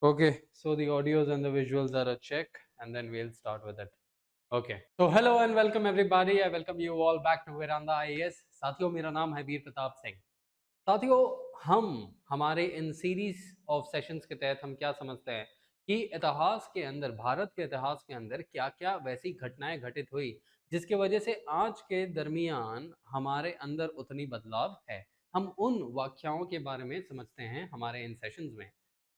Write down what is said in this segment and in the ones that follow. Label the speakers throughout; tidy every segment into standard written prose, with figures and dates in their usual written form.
Speaker 1: Okay, so the audios and the visuals are a check, and then we'll start with it. Okay, so hello and welcome everybody. I welcome you all back to Veranda IAS. साथियों, मेरा नाम है वीर प्रताप सिंह। साथियों, हम हमारे in series of sessions के तहत हम क्या समझते हैं कि इतिहास के अंदर, भारत के इतिहास के अंदर क्या-क्या वैसी घटनाएं घटित हुई जिसके वजह से आज के दरमियान हमारे अंदर उतनी बदलाव है। हम उन व्याख्याओं के बारे में समझते हैं हमारे इन सेशंस में,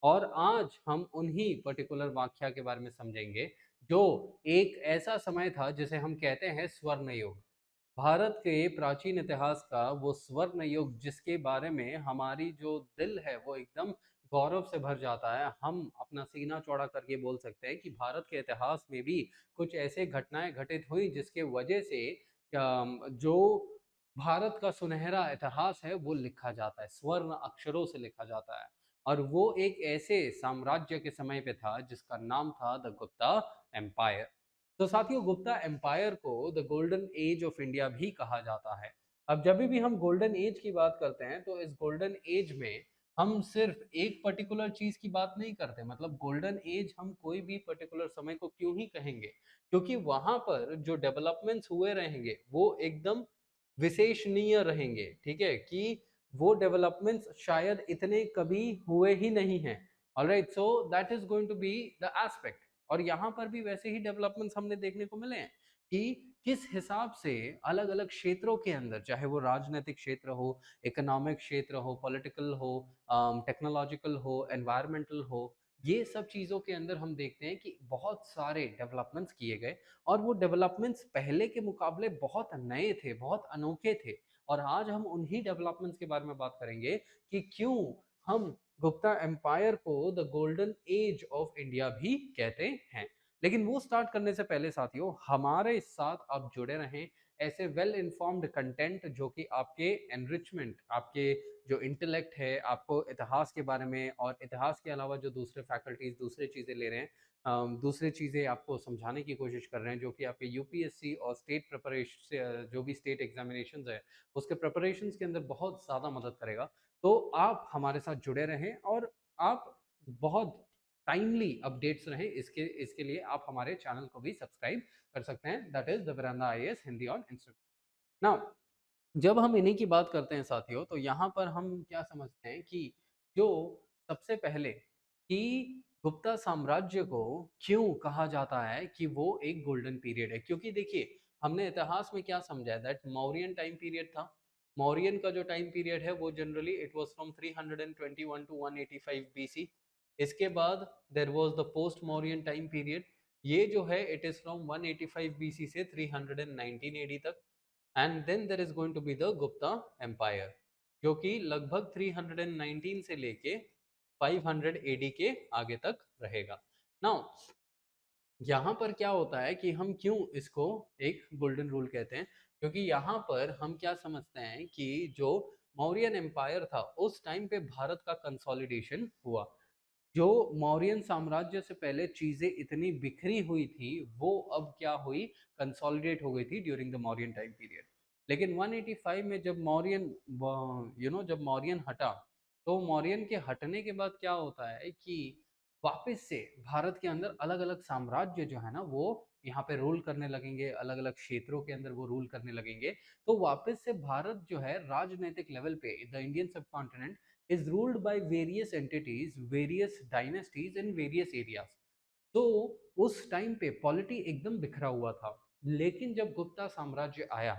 Speaker 1: और आज हम उन्हीं पर्टिकुलर व्याख्या के बारे में समझेंगे जो एक ऐसा समय था जिसे हम कहते हैं स्वर्ण युग। भारत के प्राचीन इतिहास का वो स्वर्ण युग जिसके बारे में हमारी जो दिल है वो एकदम गौरव से भर जाता है। हम अपना सीना चौड़ा करके बोल सकते हैं कि भारत के इतिहास में भी कुछ ऐसे घटनाएं घटित हुई जिसके वजह से जो भारत का सुनहरा इतिहास है वो लिखा जाता है, स्वर्ण अक्षरों से लिखा जाता है। और वो एक ऐसे साम्राज्य के समय पे था जिसका नाम था द गुप्ता एम्पायर। तो साथियों, गुप्ता एम्पायर को the golden age of India भी कहा जाता है। अब जब भी हम गोल्डन एज की बात करते हैं तो इस गोल्डन एज में हम सिर्फ एक पर्टिकुलर चीज की बात नहीं करते। मतलब गोल्डन एज हम कोई भी पर्टिकुलर समय को क्यों ही कहेंगे, क्योंकि वहां पर जो डेवलपमेंट्स हुए रहेंगे वो एकदम विशेषणीय रहेंगे। ठीक है, कि वो डेवलपमेंट्स शायद इतने कभी हुए ही नहीं हैं। Alright, so that is going to be the aspect. और यहाँ पर भी वैसे ही डेवलपमेंट्स हमने देखने को मिले हैं कि किस हिसाब से अलग अलग क्षेत्रों के अंदर, चाहे वो राजनीतिक क्षेत्र हो, इकोनॉमिक क्षेत्र हो, पॉलिटिकल हो, टेक्नोलॉजिकल हो, एनवायरमेंटल हो, ये सब चीज़ों के अंदर हम देखते हैं कि बहुत सारे डेवलपमेंट्स किए गए। और वो डेवलपमेंट्स पहले के मुकाबले बहुत नए थे, बहुत अनोखे थे। और आज हम उन्हीं डेवलपमेंट्स के बारे में बात करेंगे कि क्यों हम गुप्ता एम्पायर को the golden age of India भी कहते हैं। लेकिन वो स्टार्ट करने से पहले साथियों, हमारे साथ आप जुड़े रहें ऐसे वेल इन्फॉर्म्ड कंटेंट जो कि आपके एनरिचमेंट, आपके जो इंटेलेक्ट है, आपको इतिहास के बारे में और इतिहास के अलावा जो दूसरे फैकल्टीज दूसरे चीज़ें ले रहे हैं, दूसरी चीज़ें आपको समझाने की कोशिश कर रहे हैं, जो कि आपके यूपीएससी और स्टेट प्रिपरेशन, जो भी स्टेट एग्जामिनेशंस है उसके प्रिपरेशंस के अंदर बहुत ज़्यादा मदद करेगा। तो आप हमारे साथ जुड़े रहें और आप बहुत टाइमली अपडेट्स रहें। इसके इसके लिए आप हमारे चैनल को भी सब्सक्राइब कर सकते हैं, that is the veranda IAS Hindi on Instagram. Now, जब हम इन्हीं की बात करते हैं साथियों, तो यहाँ पर हम क्या समझते हैं कि जो सबसे पहले कि गुप्ता साम्राज्य को क्यों कहा जाता है कि वो एक गोल्डन पीरियड है, क्योंकि देखिए हमने इतिहास में क्या समझा है, दैट मौर्यन टाइम पीरियड था। मौर्यन का जो टाइम पीरियड है वो generally it was from 321 to 185 BC. इसके बाद there was the post Mauryan time period. ये जो है इट इज फ्रॉम 185 बीसी से 319 एडी तक। And then there is going to be the Gupta empire, जो कि लगभग 319 से लेके 500 एडी के आगे तक रहेगा। नाउ, यहाँ पर क्या होता है कि हम क्यों इसको एक गोल्डन रूल कहते हैं, क्योंकि यहाँ पर हम क्या समझते हैं कि जो मौर्यन एम्पायर था उस टाइम पे भारत का कंसोलिडेशन हुआ। जो मौर्यन साम्राज्य से पहले चीजें इतनी बिखरी हुई थी वो अब क्या हुई, कंसोलिडेट हो गई थी during the Mauryan time period. लेकिन 185 में जब मौर्यन जब मौर्यन हटा, तो मौर्यन के हटने के बाद क्या होता है कि वापस से भारत के अंदर अलग अलग साम्राज्य जो है ना वो यहाँ पे रूल करने लगेंगे, अलग अलग क्षेत्रों के अंदर वो रूल करने लगेंगे। तो वापस से भारत जो है राजनीतिक लेवल पे, द इंडियन सब continent is ruled by various entities, various dynasties in various areas. तो उस टाइम पे पॉलिटी एकदम बिखरा हुआ था। लेकिन जब गुप्ता साम्राज्य आया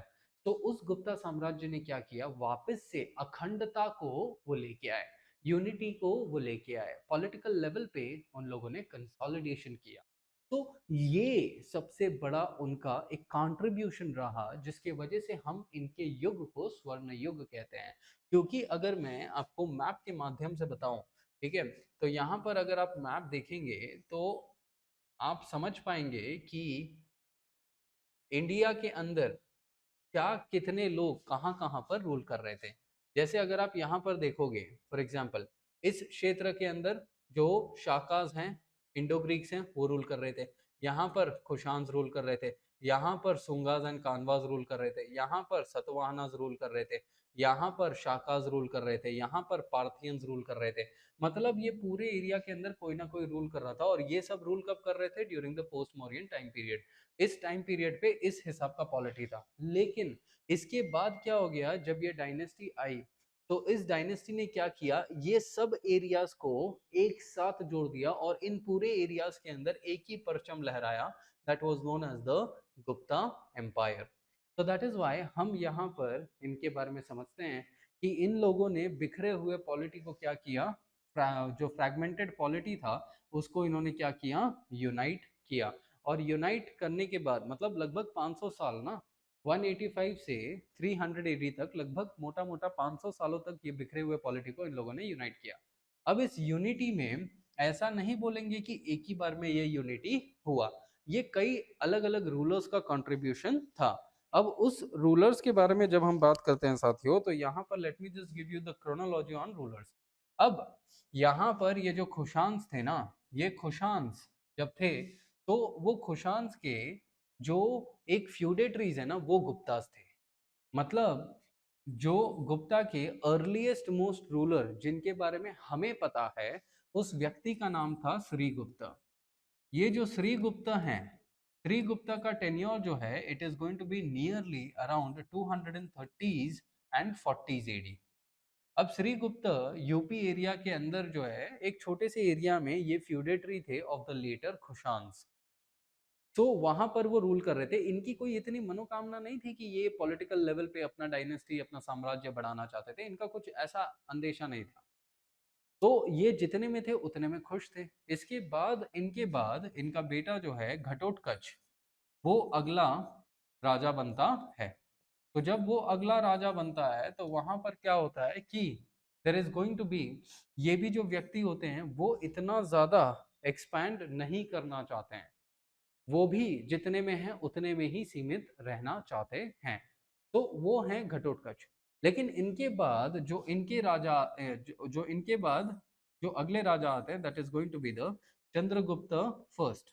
Speaker 1: तो उस गुप्ता साम्राज्य ने क्या किया, वापस से अखंडता को वो लेके आए, यूनिटी को वो लेके आए, पॉलिटिकल लेवल पे उन लोगों ने कंसोलिडेशन किया। तो ये सबसे बड़ा उनका एक कंट्रीब्यूशन रहा जिसके वजह से हम इनके युग को स्वर्ण युग कहते हैं। क्योंकि अगर मैं आपको मैप के माध्यम से बताऊं, ठीक है, तो यहाँ पर अगर आप मैप देखेंगे तो आप समझ पाएंगे कि इंडिया के अंदर क्या कितने लोग कहाँ कहाँ पर रूल कर रहे थे। जैसे अगर आप यहाँ पर देखोगे, फॉर एग्जाम्पल इस क्षेत्र के अंदर जो शाकाज हैं, इंडो ग्रीक्स हैं, वो रूल कर रहे थे। यहाँ पर कुशान्स रूल कर रहे थे। यहाँ पर सुंगाज एंड कानवाज रूल कर रहे थे, यहाँ पर सतवाहनाज रूल कर रहे थे, यहाँ पर शाकाज रूल कर रहे थे, यहाँ पर पार्थियंस रूल कर रहे थे। मतलब ये पूरे एरिया के अंदर कोई ना कोई रूल कर रहा था, और ये सब रूल कब कर रहे थे? During the post Mauryan time period. इस टाइम पीरियड पे इस हिसाब का पॉलिटी था। लेकिन इसके बाद क्या हो गया, जब ये डायनेस्टी आई तो इस डायनेस्टी ने क्या किया, ये सब एरियाज को एक साथ जोड़ दिया और इन पूरे एरियाज के अंदर एक ही परचम लहराया, that was known as the Gupta empire. तो दैट इज व्हाई हम यहाँ पर इनके बारे में समझते हैं कि इन लोगों ने बिखरे हुए पॉलिटी को क्या किया, जो फ्रैगमेंटेड पॉलिटी था उसको इन्होंने क्या किया, यूनाइट किया। और यूनाइट करने के बाद मतलब लगभग 500 साल ना, 185 से 300 एडी तक, लगभग मोटा मोटा 500 सालों तक ये बिखरे हुए पॉलिटी को इन लोगों ने यूनाइट किया। अब इस यूनिटी में ऐसा नहीं बोलेंगे कि एक ही बार में ये यूनिटी हुआ, ये कई अलग अलग रूलर्स का कंट्रीब्यूशन था। अब उस रूलर्स के बारे में जब हम बात करते हैं साथियों, तो यहाँ पर let me just give you the chronology on rulers. अब यहाँ पर ये जो खुशांस थे ना, ये खुशांस जब थे तो वो खुशांस के जो एक फ्यूडेटरीज है ना, वो गुप्तास थे। मतलब जो गुप्ता के अर्लीस्ट मोस्ट रूलर जिनके बारे में हमें पता है, उस व्यक्ति का नाम था श्रीगुप्ता। ये जो श्रीगुप्ता हैं, श्रीगुप्ता का टेन्योर जो है, it is going to be nearly around 230s and 40s AD. अब श्रीगुप्ता यूपी एरिया के अंदर जो है, एक छोटे से एरिया में ये फ्यूडेटरी थे ऑफ द लेटर खुशांस। तो वहां पर वो रूल कर रहे थे। इनकी कोई इतनी मनोकामना नहीं थी कि ये पॉलिटिकल लेवल पे अपना डायनेस्टी, अपना साम्राज्य बढ़ाना चाहते थे, इनका कुछ ऐसा अंदेशा नहीं था। तो ये जितने में थे उतने में खुश थे। इसके बाद इनके बाद इनका बेटा जो है घटोत्कच, वो अगला राजा बनता है। तो जब वो अगला राजा बनता है तो वहां पर क्या होता है कि there is going to be, ये भी जो व्यक्ति होते हैं वो इतना ज्यादा एक्सपैंड नहीं करना चाहते हैं, वो भी जितने में हैं उतने में ही सीमित रहना चाहते हैं। तो वो हैं घटोत्कच। लेकिन इनके बाद जो इनके राजा जो इनके बाद जो अगले राजा आते हैं, that is going to be the Chandragupta first.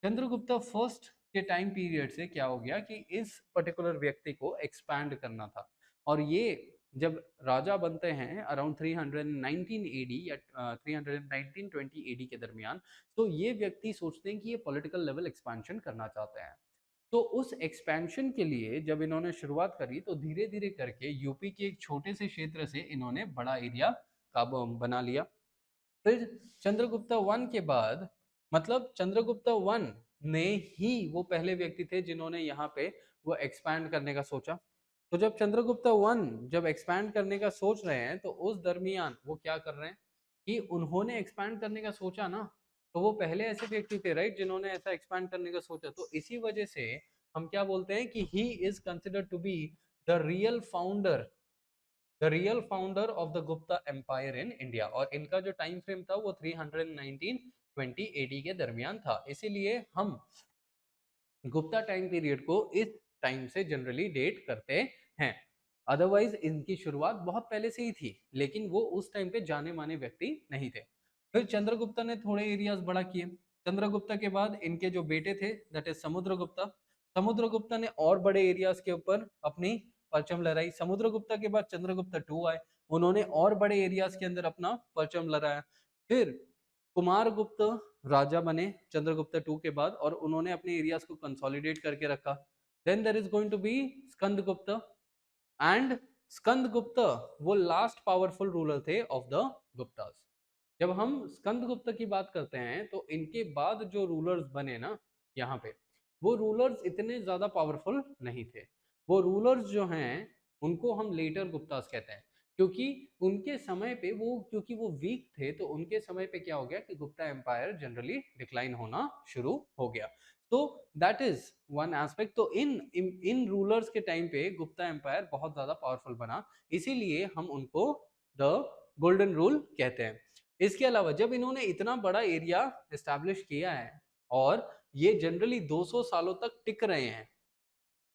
Speaker 1: Chandragupta first के टाइम पीरियड से क्या हो गया कि इस पर्टिकुलर व्यक्ति को एक्सपैंड करना था। और ये जब राजा बनते हैं अराउंड 319 एडी या 319-20 एडी के दरमियान, तो ये व्यक्ति सोचते हैं कि ये पॉलिटिकल लेवल एक्सपेंशन करना चाहते हैं। तो उस एक्सपेंशन के लिए जब इन्होंने शुरुआत करी तो धीरे धीरे करके यूपी के एक छोटे से क्षेत्र से इन्होंने बड़ा एरिया का बना लिया। फिर चंद्रगुप्ता वन के बाद, मतलब चंद्रगुप्ता वन ने ही वो पहले व्यक्ति थे जिन्होंने यहाँ पे वो एक्सपैंड करने का सोचा। तो जब चंद्रगुप्ता वन जब एक्सपैंड करने का सोच रहे हैं, तो उस दरमियान वो क्या कर रहे हैं कि उन्होंने एक्सपैंड करने का सोचा ना, तो वो पहले ऐसे व्यक्ति थे राइट जिन्होंने ऐसा एक्सपैंड करने का सोचा। तो इसी वजह से हम क्या बोलते हैं कि he is considered to be the real founder, the real founder of the Gupta empire in India. और इनका जो टाइम फ्रेम था वो 319-20 एडी के दरमियान था। इसीलिए हम गुप्ता टाइम पीरियड को इस टाइम से जनरली डेट करते हैं। अदरवाइज इनकी शुरुआत बहुत पहले से ही थी, लेकिन वो उस टाइम पे जाने माने व्यक्ति नहीं थे। फिर चंद्रगुप्ता ने थोड़े एरियाज बड़ा किए। चंद्रगुप्ता के बाद इनके जो बेटे थे, दैट इज समुद्रगुप्ता। समुद्रगुप्ता ने और बड़े एरियाज के ऊपर अपनी परचम लहराई। समुद्रगुप्ता के बाद चंद्रगुप्ता टू आए, उन्होंने और बड़े एरियाज के अंदर अपना परचम लहराया। फिर कुमारगुप्त राजा बने चंद्रगुप्त टू के बाद, और उन्होंने अपने एरियाज को कंसोलिडेट करके रखा। Then there is going to be Skandagupta, and Skandagupta वो लास्ट पावरफुल रूलर थे ऑफ द गुप्तास। जब हम स्कंदगुप्त की बात करते हैं तो इनके बाद जो रूलर्स बने ना यहाँ पे, वो रूलर्स इतने ज्यादा पावरफुल नहीं थे। वो रूलर्स जो हैं उनको हम लेटर गुप्तास कहते हैं, क्योंकि उनके समय पे वो, क्योंकि वो वीक थे, तो उनके समय पे क्या हो गया कि गुप्ता एम्पायर जनरली डिक्लाइन होना शुरू हो गया। तो दैट इज वन एस्पेक्ट। तो इन रूलर्स के टाइम पे गुप्ता एम्पायर बहुत ज्यादा पावरफुल बना, इसीलिए हम उनको द गोल्डन रूल कहते हैं। इसके अलावा जब इन्होंने इतना बड़ा एरिया एस्टैब्लिश किया है और ये जनरली 200 सालों तक टिक रहे हैं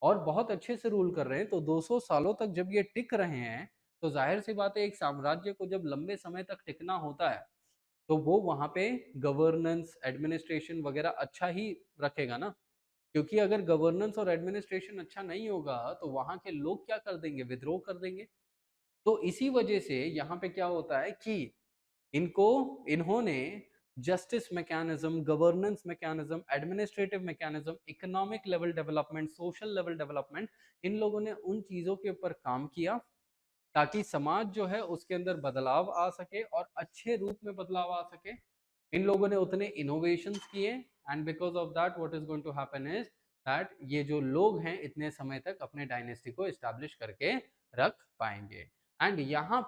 Speaker 1: और बहुत अच्छे से रूल कर रहे हैं, तो 200 सालों तक जब ये टिक रहे हैं, तो जाहिर सी बात है एक साम्राज्य को जब लंबे समय तक टिकना होता है, तो वो वहां पे गवर्नेंस, एडमिनिस्ट्रेशन वगैरह अच्छा ही रखेगा ना। क्योंकि अगर गवर्नेंस और एडमिनिस्ट्रेशन अच्छा नहीं होगा तो वहां के लोग क्या कर देंगे, विद्रोह कर देंगे। तो इसी वजह से यहाँ पे क्या होता है कि इनको इन्होंने justice mechanism, governance mechanism, administrative mechanism, economic level development, social level development, इन लोगों ने उन चीजों के ऊपर काम किया ताकि समाज जो है उसके अंदर बदलाव आ सके और अच्छे रूप में बदलाव आ सके। इन लोगों ने उतने इनोवेशंस किए and because of that what is going to happen is that ये जो लोग हैं इतने समय तक अपने डायनेस्टी को एस्टैब्लिश करके रख पाएंगे। एंड यहाँ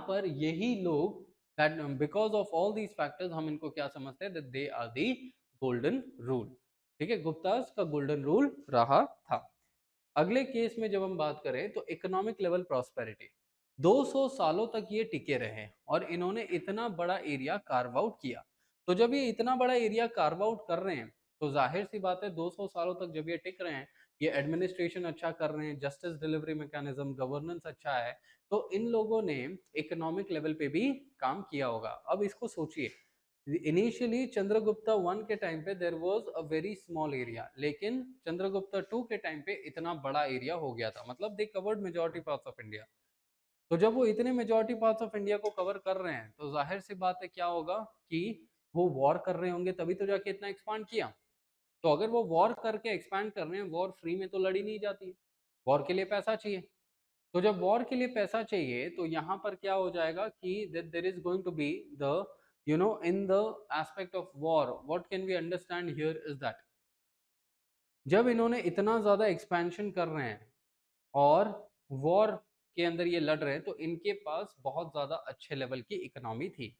Speaker 1: पर यही लोग that because of all these factors हम इनको क्या समझते हैं, that they are the golden rule. ठीक है, गुप्तास का गोल्डन रूल रहा था। अगले केस में जब हम बात करें तो इकोनॉमिक लेवल प्रॉस्पेरिटी, 200 सालों तक ये टिके रहे और इन्होंने इतना बड़ा एरिया कार्व आउट किया। तो जब ये इतना बड़ा एरिया कार्व आउट कर रहे हैं तो जाहिर सी बात है 200 सालों तक जब ये टिक रहे हैं, ये एडमिनिस्ट्रेशन अच्छा कर रहे हैं, जस्टिस डिलीवरी मैकेनिज्म, गवर्नेंस अच्छा है, तो इन लोगों ने इकोनॉमिक लेवल पे भी काम किया होगा। अब इसको सोचिए, इनिशियली चंद्रगुप्ता 1 के टाइम पे there was a very small area, लेकिन चंद्रगुप्ता 2 के टाइम पे इतना बड़ा एरिया हो गया था, मतलब दे covered majority parts of India. तो जब वो इतने मेजॉरिटी पार्ट्स ऑफ इंडिया को कवर कर रहे हैं तो जाहिर सी बात है क्या होगा कि वो वॉर कर रहे होंगे, तभी तो जाके इतना एक्सपांड किया। तो अगर वो वॉर करके एक्सपैंड कर रहे हैं, वॉर फ्री में तो लड़ी नहीं जाती है, वॉर के लिए पैसा चाहिए। तो जब वॉर के लिए पैसा चाहिए तो यहाँ पर क्या हो जाएगा कि there is going to be the in the aspect of war what can we understand here is that जब इन्होंने इतना ज्यादा एक्सपेंशन कर रहे हैं और वॉर के अंदर ये लड़ रहे हैं तो इनके पास बहुत ज्यादा अच्छे लेवल की इकोनॉमी थी।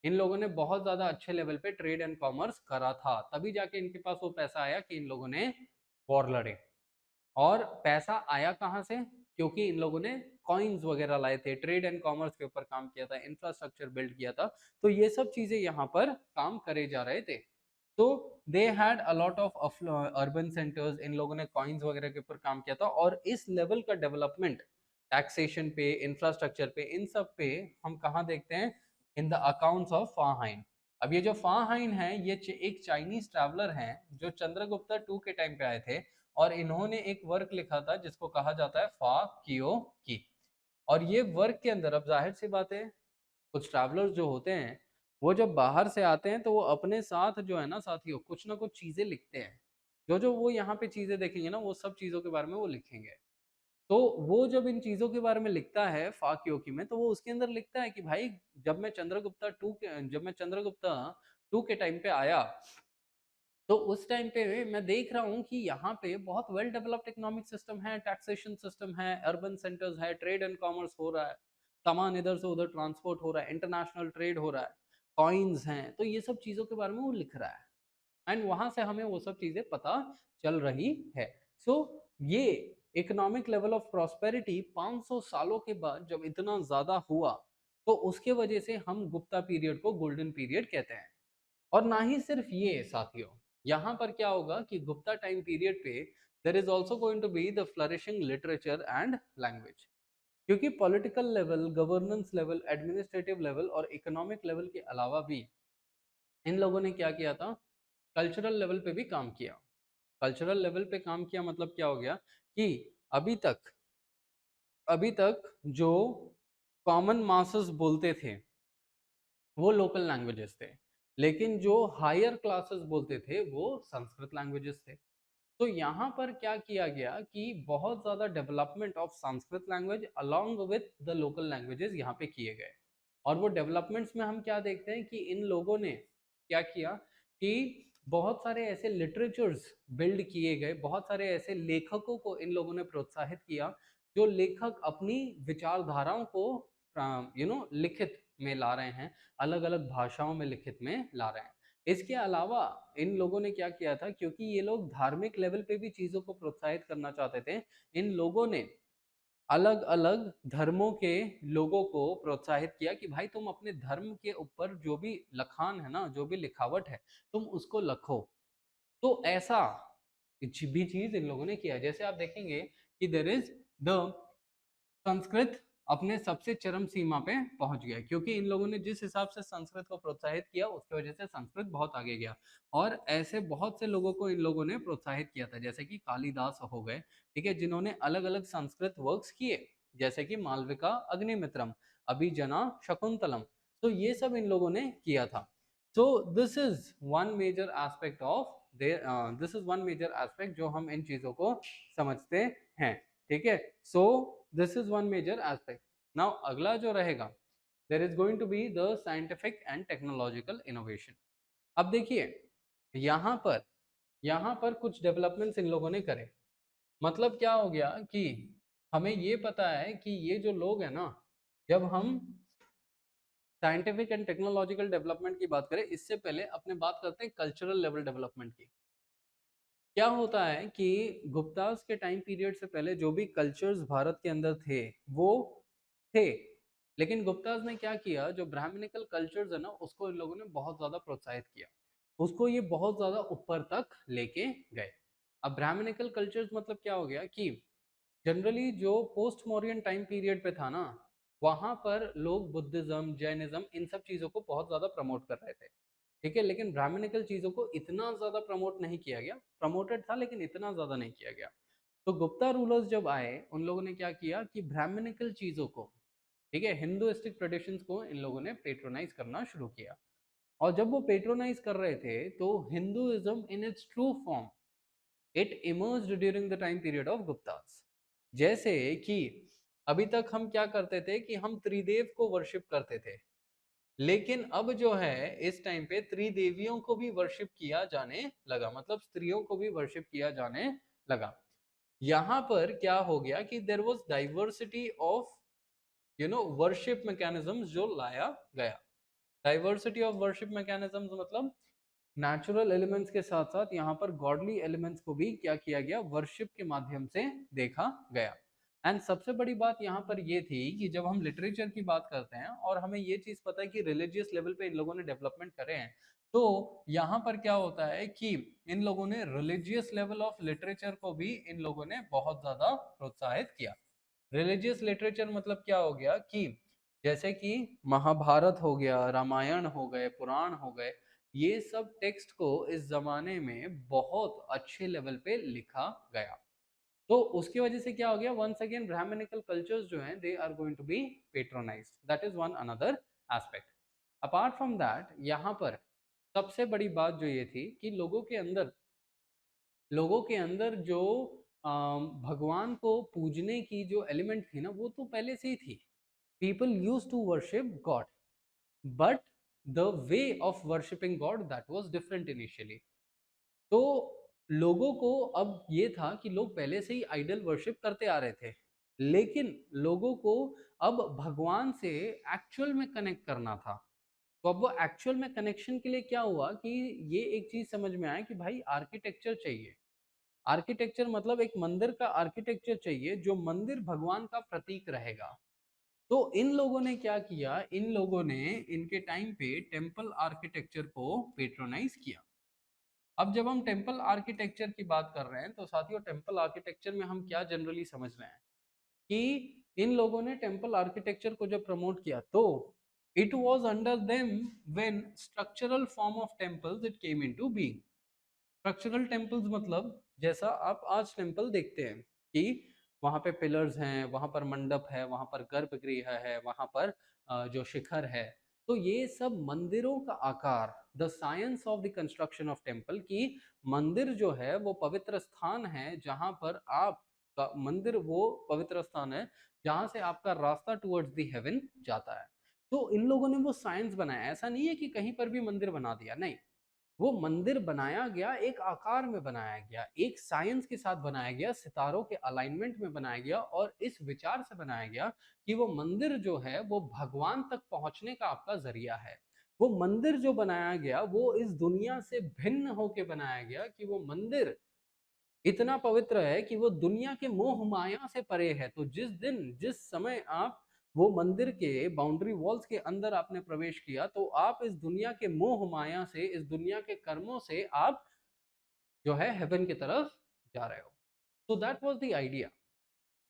Speaker 1: इन लोगों ने बहुत ज्यादा अच्छे लेवल पे ट्रेड एंड कॉमर्स करा था, तभी जाके इनके पास वो पैसा आया कि इन लोगों ने वॉर लड़े। और पैसा आया कहाँ से, क्योंकि इन लोगों ने कॉइन्स वगैरह लाए थे, ट्रेड एंड कॉमर्स के ऊपर काम किया था, इंफ्रास्ट्रक्चर बिल्ड किया था। तो ये सब चीजें यहाँ पर काम करे जा रहे थे। तो they had a lot of urban centres, इन लोगों ने कॉइन्स वगैरह के ऊपर काम किया था। और इस लेवल का डेवलपमेंट टैक्सेशन पे, इंफ्रास्ट्रक्चर पे, इन सब पे हम कहाँ देखते हैं, इन द अकाउंट्स ऑफ फाहाइन। अब ये जो फाहाइन है ये एक चाइनीज ट्रैवलर हैं जो चंद्रगुप्ता 2 के टाइम पे आए थे और इन्होंने एक वर्क लिखा था जिसको कहा जाता है फा कियो की। और ये वर्क के अंदर अब जाहिर सी बात है कुछ ट्रैवलर्स जो होते हैं वो जब बाहर से आते हैं तो वो अपने साथ जो है ना साथियों कुछ ना कुछ चीजें लिखते हैं। जो जो वो यहाँ पे चीजें देखेंगे ना वो सब चीजों के बारे में वो लिखेंगे। तो वो जब इन चीजों के बारे में लिखता है फाक्योकी में तो वो उसके अंदर लिखता है कि भाई जब मैं चंद्रगुप्ता टू के टाइम पे आया तो उस टाइम पे मैं देख रहा हूँ कि यहाँ पे बहुत वेल डेवलप्ड इकोनॉमिक सिस्टम है, टैक्सेशन सिस्टम है, अर्बन सेंटर्स है, ट्रेड एंड कॉमर्स हो रहा है, सामान इधर से उधर ट्रांसपोर्ट हो रहा है, इंटरनेशनल ट्रेड हो रहा है, कॉइन्स हैं। तो ये सब चीज़ों के बारे में वो लिख रहा है एंड वहां से हमें वो सब चीज़ें पता चल रही है। सो ये इकोनॉमिक लेवल ऑफ प्रॉस्पेरिटी 500 सालों के बाद जब इतना ज़्यादा हुआ तो उसके वजह से हम गुप्ता पीरियड को गोल्डन पीरियड कहते हैं। और ना ही सिर्फ ये साथियों, यहाँ पर क्या होगा कि गुप्ता टाइम पीरियड पे there is also going to be the flourishing literature and language. क्योंकि political level, governance level, administrative level और इकोनॉमिक लेवल के अलावा भी इन लोगों ने क्या किया था, कल्चरल लेवल पे भी काम किया। कल्चरल लेवल पे काम किया मतलब क्या हो गया कि अभी तक अभी तक जो कॉमन मासेस बोलते थे वो लोकल लैंग्वेजेस थे, लेकिन जो हायर क्लासेस बोलते थे वो संस्कृत लैंग्वेजेस थे। तो यहाँ पर क्या किया गया कि बहुत ज़्यादा development of Sanskrit language along with the local languages यहाँ पे किए गए। और वो डेवलपमेंट्स में हम क्या देखते हैं कि इन लोगों ने क्या किया कि बहुत सारे ऐसे लिटरेचर्स बिल्ड किए गए, बहुत सारे ऐसे लेखकों को इन लोगों ने प्रोत्साहित किया जो लेखक अपनी विचारधाराओं को लिखित में ला रहे हैं, अलग अलग भाषाओं में लिखित में ला रहे हैं। इसके अलावा इन लोगों ने क्या किया था, क्योंकि ये लोग धार्मिक लेवल पे भी चीजों को प्रोत्साहित करना चाहते थे, इन लोगों ने अलग अलग धर्मों के लोगों को प्रोत्साहित किया कि भाई तुम अपने धर्म के ऊपर जो भी लखान है ना, जो भी लिखावट है तुम उसको लिखो। तो ऐसा भी चीज इन लोगों ने किया। जैसे आप देखेंगे कि देर इज द संस्कृत अपने सबसे चरम सीमा पे पहुंच गया, क्योंकि इन लोगों ने जिस हिसाब से संस्कृत को प्रोत्साहित किया उसकी वजह से संस्कृत बहुत आगे गया। और ऐसे बहुत से लोगों को इन लोगों ने प्रोत्साहित किया था, जैसे कि कालिदास हो गए, ठीक है, जिन्होंने अलग अलग संस्कृत वर्क्स किए, जैसे कि मालविका अग्निमित्रम, अभिजना शकुंतलम। तो ये सब इन लोगों ने किया था। So this is one major aspect of this is one major aspect जो हम इन चीजों को समझते हैं, ठीक है। So this is one major aspect. Now अगला जो रहेगा, there is going to be the scientific and technological innovation. अब देखिए यहाँ पर कुछ डेवलपमेंट्स इन लोगों ने करे। मतलब क्या हो गया कि हमें ये पता है कि ये जो लोग हैं ना, जब हम साइंटिफिक एंड टेक्नोलॉजिकल डेवलपमेंट की बात करें, इससे पहले अपने बात करते हैं कल्चरल लेवल डेवलपमेंट की। क्या होता है कि गुप्तास के टाइम पीरियड से पहले जो भी कल्चर्स भारत के अंदर थे वो थे, लेकिन गुप्तास ने क्या किया, जो ब्राह्मणिकल कल्चर्स है ना उसको इन लोगों ने बहुत ज्यादा प्रोत्साहित किया, उसको ये बहुत ज्यादा ऊपर तक लेके गए। अब ब्राह्मणिकल कल्चर्स मतलब क्या हो गया कि जनरली जो पोस्ट मॉरियन टाइम पीरियड पे था ना, वहां पर लोग बुद्धिज्म जैनिज्म इन सब चीजों को बहुत ज्यादा प्रमोट कर रहे थे, ठीक है, लेकिन ब्राह्मणिकल चीजों को इतना ज्यादा प्रमोट नहीं किया गया। प्रमोटेड था लेकिन इतना ज्यादा नहीं किया गया। तो गुप्ता रूलर्स जब आए, उन लोगों ने क्या किया कि ब्राह्मणिकल चीजों को, ठीक है, हिंदुइस्टिक ट्रेडिशंस को इन लोगों ने पेट्रोनाइज करना शुरू किया। और जब वो पेट्रोनाइज कर रहे थे तो Hinduism in its true form it emerged during the time period of Guptas. जैसे कि अभी तक हम क्या करते थे कि हम त्रिदेव को वर्शिप करते थे, लेकिन अब जो है इस टाइम पे त्रिदेवियों को भी वर्शिप किया जाने लगा, मतलब स्त्रियों को भी वर्शिप किया जाने लगा। यहाँ पर क्या हो गया कि there was diversity of worship mechanisms जो लाया गया। डाइवर्सिटी ऑफ वर्शिप मैकेनिज्म्स मतलब नेचुरल एलिमेंट्स के साथ साथ यहाँ पर गॉडली एलिमेंट्स को भी क्या किया गया, वर्शिप के माध्यम से देखा गया। एंड सबसे बड़ी बात यहाँ पर ये थी कि जब हम लिटरेचर की बात करते हैं और हमें ये चीज पता है कि रिलीजियस लेवल पे इन लोगों ने डेवलपमेंट करे हैं, तो यहाँ पर क्या होता है कि इन लोगों ने रिलीजियस लेवल ऑफ लिटरेचर को भी इन लोगों ने बहुत ज्यादा प्रोत्साहित किया। रिलीजियस लिटरेचर मतलब क्या हो गया कि जैसे कि महाभारत हो गया, रामायण हो गए, पुराण हो गए, ये सब टेक्स्ट को इस जमाने में बहुत अच्छे लेवल पे लिखा गया। तो उसकी वजह से क्या हो गया, वंस अगेन ब्राह्मणिकल कल्चर्स जो हैं they are going to be patronised. That is one another aspect. Apart from that, यहाँ पर सबसे बड़ी बात जो ये थी कि लोगों के अंदर जो भगवान को पूजने की जो एलिमेंट थी ना, वो तो पहले से ही थी। People use to worship god, but the way of worshipping god that was different initially. तो लोगों को अब ये था कि लोग पहले से ही आइडल वर्शिप करते आ रहे थे, लेकिन लोगों को अब भगवान से एक्चुअल में कनेक्ट करना था। तो अब वो एक्चुअल में कनेक्शन के लिए क्या हुआ कि ये एक चीज समझ में आया कि भाई आर्किटेक्चर चाहिए। आर्किटेक्चर मतलब एक मंदिर का आर्किटेक्चर चाहिए, जो मंदिर भगवान का प्रतीक रहेगा। तो इन लोगों ने क्या किया, इन लोगों ने इनके टाइम पे टेम्पल आर्किटेक्चर को पेट्रोनाइज किया। अब जब हम टेम्पल आर्किटेक्चर की बात कर रहे हैं तो साथियों, टेम्पल आर्किटेक्चर में हम क्या जनरली समझ रहे हैं कि इन लोगों ने टेम्पल आर्किटेक्चर को जब प्रमोट किया तो it was under them when structural form of temples it came into being. Structural temples मतलब जैसा आप आज टेम्पल देखते हैं कि वहां पे पिलर्स हैं, वहां पर मंडप है, वहां पर गर्भगृह है, वहां पर जो शिखर है, तो ये सब मंदिरों का आकार, the science of the construction of temple, की मंदिर जो है वो पवित्र स्थान है जहां पर आप का मंदिर वो पवित्र स्थान है जहां से आपका रास्ता टुवर्ड्स द हेवन जाता है। तो इन लोगों ने वो साइंस बनाया, ऐसा नहीं है कि कहीं पर भी मंदिर बना दिया, नहीं, वो मंदिर बनाया गया, एक आकार में बनाया गया, एक साइंस के साथ बनाया गया, सितारों के अलाइनमेंट में बनाया गया, और इस विचार से बनाया गया कि वो मंदिर जो है वो भगवान तक पहुंचने का आपका जरिया है। वो मंदिर जो बनाया गया वो इस दुनिया से भिन्न होके बनाया गया कि वो मंदिर इतना पवित्र है कि वो दुनिया के मोह माया से परे है। तो जिस दिन जिस समय आप वो मंदिर के बाउंड्री वॉल्स के अंदर आपने प्रवेश किया, तो आप इस दुनिया के मोह माया से, इस दुनिया के कर्मों से आप जो है हेवन की तरफ जा रहे हो। तो दैट वाज द आइडिया।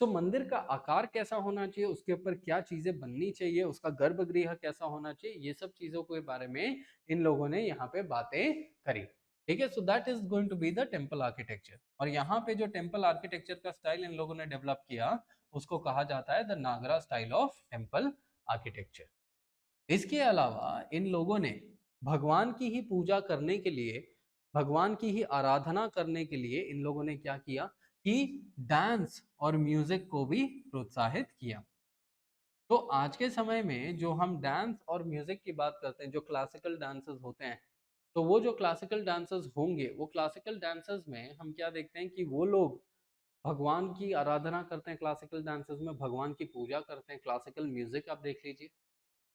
Speaker 1: तो मंदिर का आकार कैसा होना चाहिए, उसके ऊपर क्या चीजें बननी चाहिए, उसका गर्भगृह कैसा होना चाहिए, ये सब चीजों के बारे में इन लोगों ने यहाँ पे बातें करी। ठीक है, so that is going to be the temple architecture. और यहाँ पे जो टेम्पल आर्किटेक्चर का स्टाइल इन लोगों ने डेवलप किया उसको कहा जाता है the Nagara style of temple architecture. इसके अलावा इन लोगों ने भगवान की ही पूजा करने के लिए, भगवान की ही आराधना करने के लिए इन लोगों ने क्या किया कि डांस और म्यूजिक को भी प्रोत्साहित किया। तो आज के समय में जो हम डांस और म्यूजिक की बात करते हैं, जो क्लासिकल डांसेस होते हैं, तो वो जो क्लासिकल डांसेस होंगे, वो क्लासिकल डांसेस में हम क्या देखते हैं कि वो लोग भगवान की आराधना करते हैं, क्लासिकल डांसेस में भगवान की पूजा करते हैं। क्लासिकल म्यूजिक आप देख लीजिए,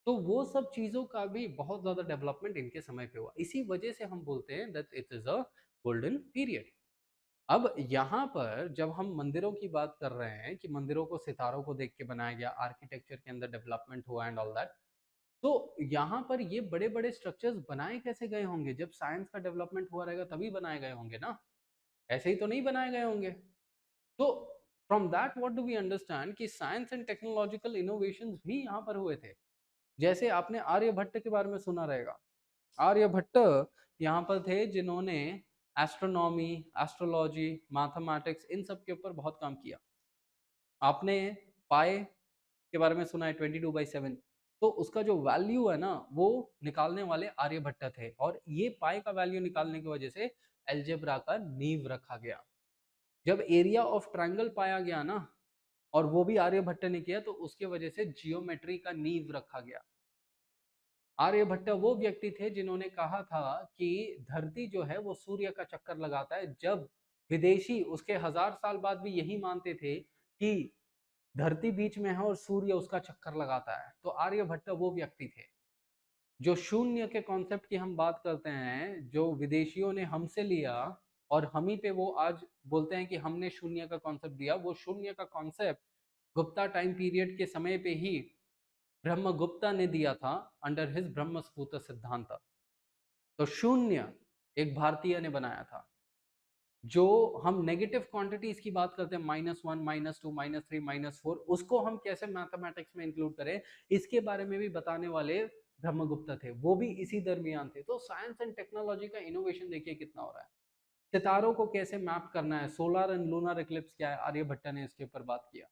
Speaker 1: तो वो सब चीजों का भी बहुत ज्यादा डेवलपमेंट इनके समय पे हुआ। इसी वजह से हम बोलते हैं that it is a golden period. अब यहाँ पर जब हम मंदिरों की बात कर रहे हैं कि मंदिरों को सितारों को देख के बनाया गया, आर्किटेक्चर के अंदर डेवलपमेंट हुआ एंड ऑल दैट, तो यहाँ पर ये बड़े बड़े स्ट्रक्चर्स बनाए कैसे गए होंगे? जब साइंस का डेवलपमेंट हुआ रहेगा तभी बनाए गए होंगे ना, ऐसे ही तो नहीं बनाए गए होंगे। तो from that what do we understand कि साइंस एंड टेक्नोलॉजिकल इनोवेशंस भी यहाँ पर हुए थे। जैसे आपने आर्यभट्ट के बारे में सुना रहेगा। आर्यभट्ट यहाँ पर थे जिन्होंने एस्ट्रोनॉमी, एस्ट्रोलॉजी, मैथमेटिक्स इन सब के ऊपर बहुत काम किया। आपने पाए के बारे में सुना है 22/7, तो उसका जो वैल्यू है ना वो निकालने वाले आर्यभट्ट थे, और ये पाए का वैल्यू निकालने की वजह से अलजेब्रा का नींव रखा गया। जब एरिया ऑफ ट्रायंगल पाया गया ना, और वो भी आर्यभट्ट ने किया, तो उसके वजह से जियोमेट्री का नींव रखा गया। आर्यभट्ट वो व्यक्ति थे जिन्होंने कहा था कि धरती जो है वो सूर्य का चक्कर लगाता है, जब विदेशी उसके 1000 साल बाद भी यही मानते थे कि धरती बीच में है और सूर्य उसका चक्कर लगाता है। तो आर्यभट्ट वो व्यक्ति थे जो शून्य के कॉन्सेप्ट की हम बात करते हैं, जो विदेशियों ने हमसे लिया और हम ही पे वो आज बोलते हैं कि हमने शून्य का कॉन्सेप्ट दिया। वो शून्य का कॉन्सेप्ट गुप्ता टाइम पीरियड के समय पे ही ब्रह्मगुप्ता ने दिया था, अंडर हिज ब्रह्मस्फूत सिद्धांत। तो शून्य एक भारतीय ने बनाया था। जो हम नेगेटिव क्वांटिटीज की बात करते हैं, -1, -2, -3, -4, उसको हम कैसे मैथमेटिक्स में इंक्लूड करें, इसके बारे में भी बताने वाले ब्रह्मगुप्ता थे। वो भी इसी दरमियान थे। तो साइंस एंड टेक्नोलॉजी का इनोवेशन देखिए कितना हो रहा है। सितारों को कैसे मैप करना है, सोलर एंड लूनर इक्लिप्स क्या है, आर्यभट्ट ने इसके ऊपर बात किया।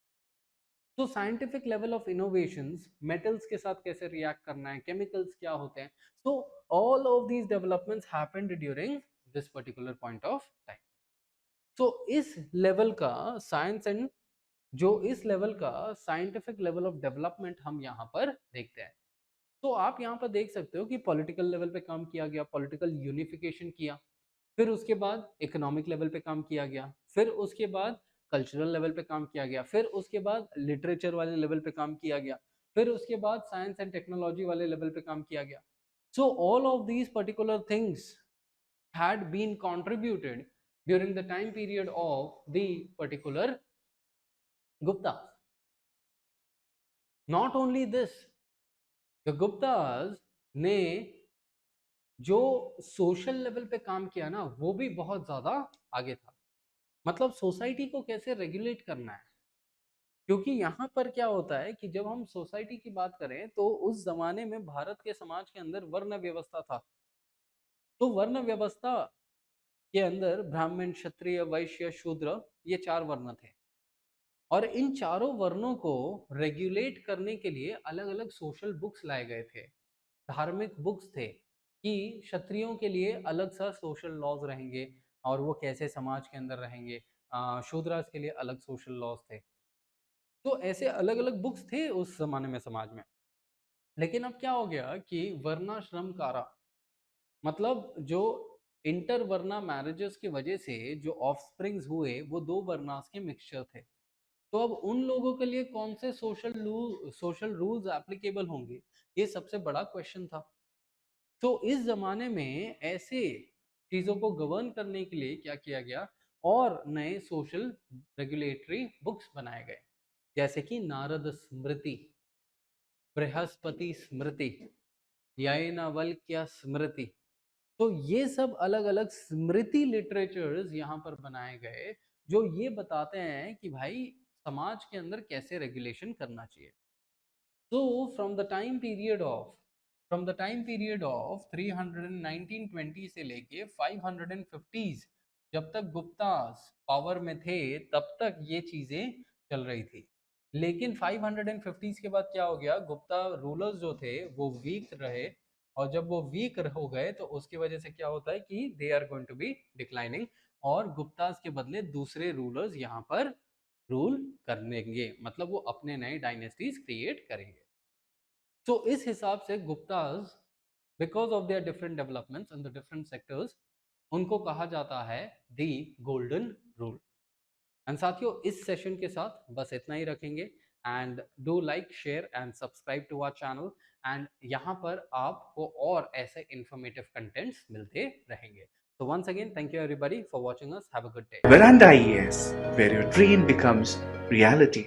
Speaker 1: तो scientific level of innovations, metals के साथ कैसे रिएक्ट करना है, केमिकल्स क्या होते हैं, so all of these developments happened during this particular point of time. तो इस लेवल का साइंस एंड जो इस लेवल का साइंटिफिक लेवल ऑफ डेवलपमेंट हम यहाँ पर देखते हैं। तो आप यहाँ पर देख सकते हो कि पॉलिटिकल लेवल पे काम किया गया, पॉलिटिकल यूनिफिकेशन किया, फिर उसके बाद इकोनॉमिक लेवल पे काम किया गया, फिर उसके बाद कल्चरल लेवल पे काम किया गया, फिर उसके बाद लिटरेचर वाले लेवल पे काम किया गया, फिर उसके बाद साइंस एंड टेक्नोलॉजी वाले लेवल पे काम किया गया। So all of these particular things had been contributed during the time period of the particular Gupta. Not only this, the Guptas ने जो सोशल लेवल पे काम किया ना वो भी बहुत ज्यादा आगे था। मतलब सोसाइटी को कैसे रेगुलेट करना है, क्योंकि यहाँ पर क्या होता है कि जब हम सोसाइटी की बात करें तो उस जमाने में भारत के समाज के अंदर वर्ण व्यवस्था था। तो वर्ण व्यवस्था के अंदर ब्राह्मण, क्षत्रिय, वैश्य, शूद्र, ये 4 वर्ण थे। और इन चारों वर्णों को रेगुलेट करने के लिए अलग अलग सोशल बुक्स लाए गए थे, धार्मिक बुक्स थे कि क्षत्रियों के लिए अलग सा सोशल लॉज रहेंगे और वो कैसे समाज के अंदर रहेंगे, शूद्रास के लिए अलग सोशल लॉज थे। तो ऐसे अलग अलग बुक्स थे उस जमाने में समाज में। लेकिन अब क्या हो गया कि वर्णाश्रम कारा, मतलब जो इंटर वर्ना मैरिजेस की वजह से जो ऑफस्प्रिंग्स हुए वो 2 वर्नास के मिक्सचर थे। तो अब उन लोगों के लिए कौन से सोशल रूल्स एप्लीकेबल होंगे, ये सबसे बड़ा क्वेश्चन था। तो इस जमाने में ऐसे चीजों को गवर्न करने के लिए क्या किया गया, और नए सोशल रेगुलेटरी बुक्स बनाए गए, जैसे कि नारद स्मृति, बृहस्पति स्मृति, याज्ञवल्क्य स्मृति। तो ये सब अलग अलग स्मृति लिटरेचर्स यहाँ पर बनाए गए, जो ये बताते हैं कि भाई समाज के अंदर कैसे रेगुलेशन करना चाहिए। So from the time period of 31920 से लेके 550s, जब तक गुप्तास पावर में थे तब तक ये चीजें चल रही थी। लेकिन 550s के बाद क्या हो गया, गुप्ता रूलर्स जो थे वो वीक रहे, और जब वो वीक हो गए तो उसकी वजह से क्या होता है कि they are going to be declining, और गुप्तास के बदले दूसरे रूलर्स यहाँ पर रूल करेंगे, मतलब वो अपने नए डायनेस्टीज क्रिएट करेंगे। तो इस हिसाब से Gupta's, because of their different developments in the different sectors, उनको कहा जाता है दी गोल्डन रूल। एंड साथियों, इस सेशन के साथ बस इतना ही रखेंगे। And do like, share and subscribe to our channel. And यहाँ पर आपको और ऐसे इंफॉर्मेटिव कंटेंट्स मिलते रहेंगे। So once again, thank you everybody for watching us. Have a good day.
Speaker 2: Veranda IAS, where your dream becomes reality.